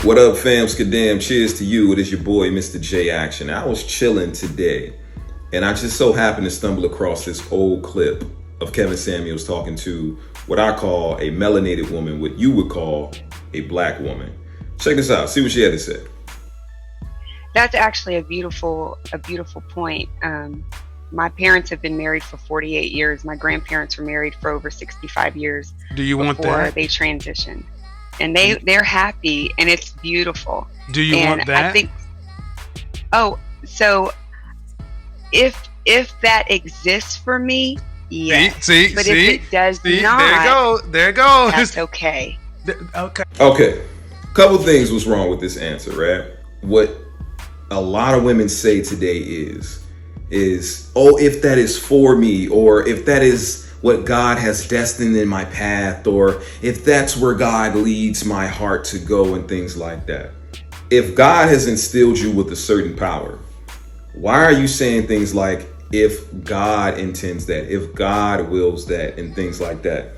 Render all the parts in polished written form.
What up, fam? Skadam. Cheers to you. It is your boy, Mr. ReAktion. I was chilling today, and I just so happened to stumble across this old clip of Kevin Samuels talking to what I call a melanated woman, what you would call a black woman. Check this out. See what she had to say. That's actually a beautiful point. My parents have been married for 48 years. My grandparents were married for over 65 years. Do you want before that? They transitioned, and they're happy, and it's beautiful. Do you want that? I think. Oh, so if that exists for me, yes. But if it does not, there it goes. That's okay. Okay. Couple things was wrong with this answer, right? What a lot of women say today is, oh, if that is for me, or if that is what God has destined in my path, or if that's where God leads my heart to go, and things like that. If God has instilled you with a certain power, why are you saying things like, if God intends that, if God wills that, and things like that?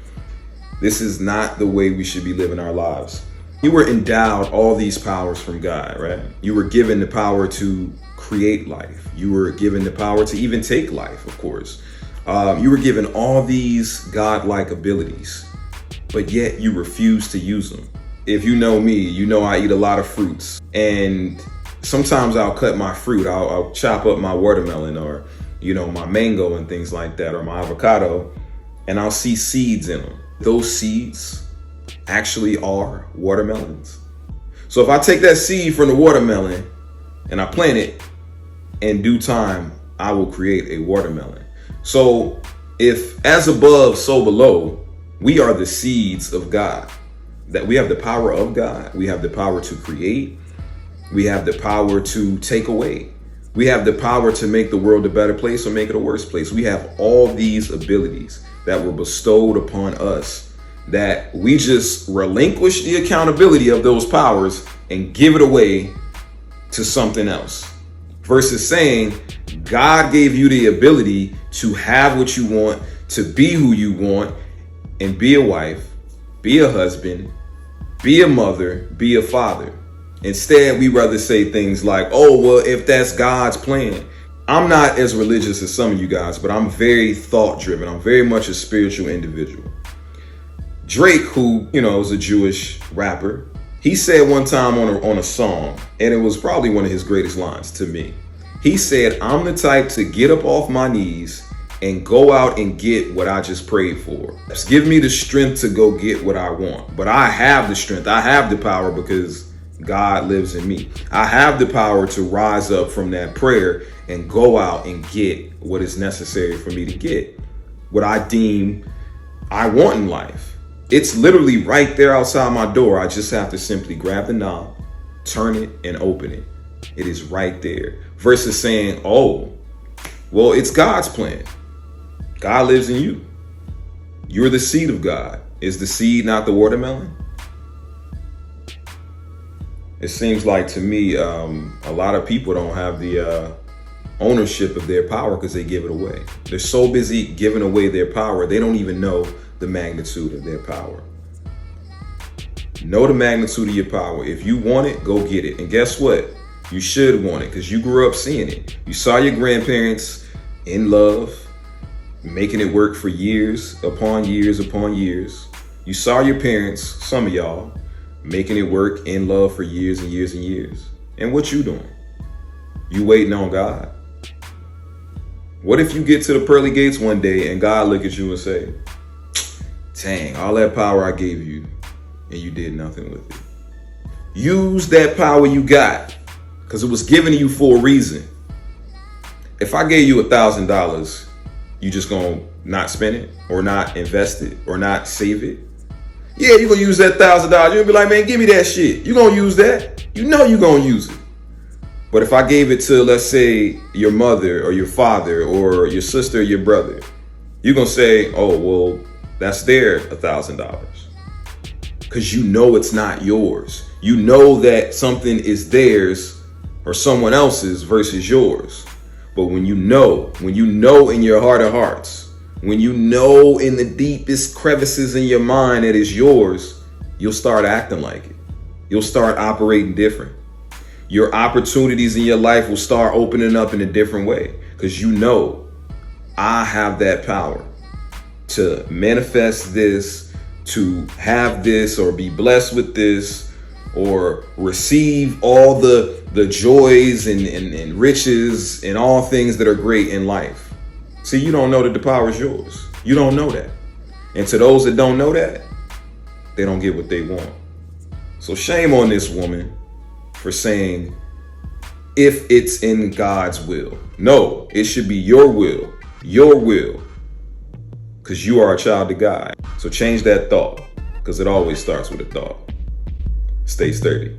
This is not the way we should be living our lives. You were endowed all these powers from God, right? You were given the power to create life. You were given the power to even take life, of course. You were given all these godlike abilities, but yet you refuse to use them. If you know me, you know I eat a lot of fruits, and sometimes I'll cut my fruit. I'll chop up my watermelon, or my mango and things like that, or my avocado, and I'll see seeds in them. Those seeds actually are watermelons. So if I take that seed from the watermelon and I plant it, in due time, I will create a watermelon. So if as above, so below, we are the seeds of God, that we have the power of God. We have the power to create. We have the power to take away. We have the power to make the world a better place or make it a worse place. We have all these abilities that were bestowed upon us, that we just relinquish the accountability of those powers and give it away to something else. Versus saying, God gave you the ability to have what you want, to be who you want, and be a wife, be a husband, be a mother, be a father. Instead, we rather say things like, oh, well, if that's God's plan. I'm not as religious as some of you guys, but I'm very thought driven. I'm very much a spiritual individual. Drake, who, is a Jewish rapper, he said one time on a song, and it was probably one of his greatest lines to me. He said, I'm the type to get up off my knees and go out and get what I just prayed for. Just give me the strength to go get what I want. But I have the strength. I have the power because God lives in me. I have the power to rise up from that prayer and go out and get what is necessary for me to get what I deem I want in life. It's literally right there outside my door. I just have to simply grab the knob, turn it, and open it. It is right there. Versus saying, oh, well, it's God's plan. God lives in you. You're the seed of God. Is the seed not the watermelon? It seems like to me, a lot of people don't have the ownership of their power because they give it away. They're so busy giving away their power, they don't even know the magnitude of their power. Know the magnitude of your power. If you want it, go get it. And guess what? You should want it because you grew up seeing it. You saw your grandparents in love, making it work for years upon years upon years. You saw your parents, some of y'all, making it work in love for years and years and years. And what you doing? You waiting on God. What if you get to the pearly gates one day and God look at you and say, dang, all that power I gave you and you did nothing with it. Use that power you got because it was given to you for a reason. If I gave you $1,000, you just gonna not spend it or not invest it or not save it? Yeah, you're gonna use that $1,000. You're gonna be like, man, give me that shit. You're gonna use that. You know you're gonna use it. But if I gave it to, let's say, your mother or your father or your sister or your brother, you're gonna say, oh, well, that's their $1,000. Because you know it's not yours. You know that something is theirs or someone else's versus yours. But when you know in your heart of hearts, when you know in the deepest crevices in your mind that it's yours, you'll start acting like it. You'll start operating different. Your opportunities in your life will start opening up in a different way, because you know, I have that power to manifest this, to have this, or be blessed with this, or receive all the joys and riches and all things that are great in life. See, you don't know that the power is yours. You don't know that. And to those that don't know that, they don't get what they want. So shame on this woman for saying, if it's in God's will. No, it should be your will, because you are a child of God. So change that thought, because it always starts with a thought. Stay sturdy.